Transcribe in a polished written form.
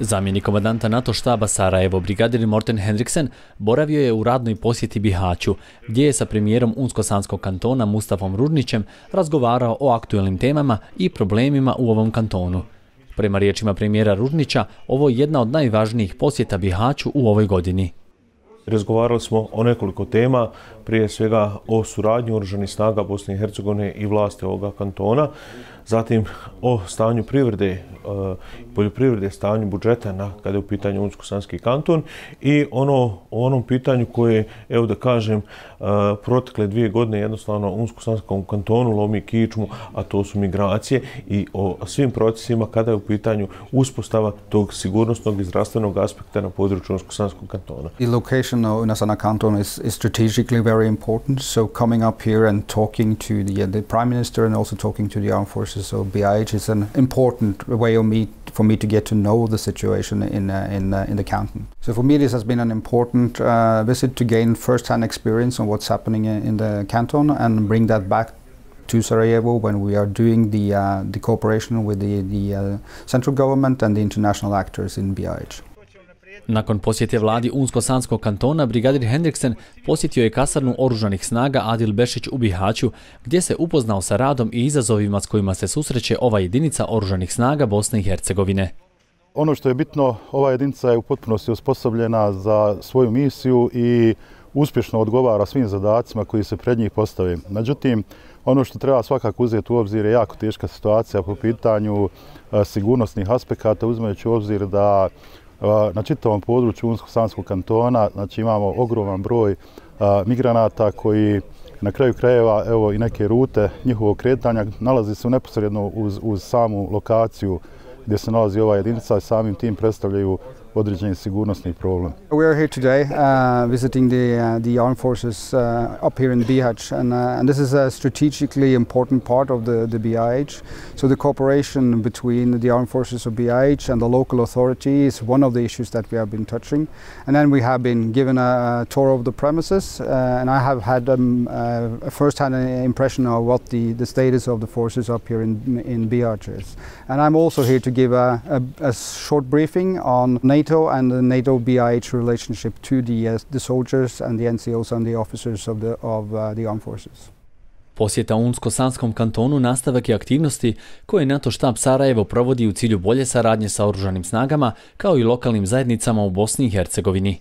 Zamjenik komandanta NATO štaba Sarajevo, brigadir Morten Henriksen, boravio je u radnoj posjeti Bihaću, gdje je sa premijerom Unsko-Sanskog kantona Mustafom Rudnićem razgovarao o aktuelnim temama i problemima u ovom kantonu. Prema riječima premijera Rudnića, ovo je jedna od najvažnijih posjeta Bihaću u ovoj godini. Razgovarali smo o nekoliko tema, prije svega o suradnji oružanih snaga Bosne i Hercegovine i vlasti ovoga kantona, zatim o stanju privrede, poljoprivrede, stanju budžeta kada je u pitanju Unsko-Sanski kanton i o onom pitanju koje, evo da kažem, protekle 2 godine jednostavno Unsko-Sanskom kantonu lomi kičmu, a to su migracije, i o svim procesima kada je u pitanju uspostava tog sigurnosnog i zdravstvenog aspekta na području Unsko-Sanskog kantona. The location of Unsko-Sanski canton is strategically very important, so coming up here and talking to the Prime Minister and also talking to the armed forces of BiH is an important way for me to get to know the situation in the canton. So for me this has been an important visit to gain first-hand experience on what's happening in the canton and bring that back to Sarajevo when we are doing the cooperation with the central government and the international actors in BiH. Nakon posjete vladi Unsko-Sanskog kantona, brigadir Henriksen posjetio je kasarnu oružanih snaga Adil Bešić u Bihaću, gdje se upoznao sa radom i izazovima s kojima se susreće ova jedinica oružanih snaga Bosne i Hercegovine. Ono što je bitno, ova jedinica je u potpunosti osposobljena za svoju misiju i uspješno odgovara svim zadacima koji se pred njih postave. Međutim, ono što treba svakako uzeti u obzir je jako teška situacija po pitanju sigurnosnih aspekata, uzimajući u obzir da na čitavom području Unsko-Sanskog kantona imamo ogroman broj migranata koji na kraju krajeva, evo i neke rute njihovog kretanja nalazi se neposredno uz samu lokaciju gdje se nalazi ova jedinica i samim tim predstavljaju određeni sigurnosni problem. We are here today visiting the armed forces up here in Bihać, and this is a strategically important part of the BiH. So the cooperation between the armed forces of BiH and the local authority is one of the issues that we have been touching. And then we have been given a tour of the premises, and I have had a first-hand impression of what the status of the forces up here in Bihać is. And I'm also here to give a short briefing on NATO and the NATO-BiH relationship to the soldiers and the NCOs and the officers of the armed forces. Posjeta Unsko-Sanskom kantonu nastavak je aktivnosti koje NATO štab Sarajevo provodi u cilju bolje saradnje sa oružanim snagama kao i lokalnim zajednicama u Bosni i Hercegovini.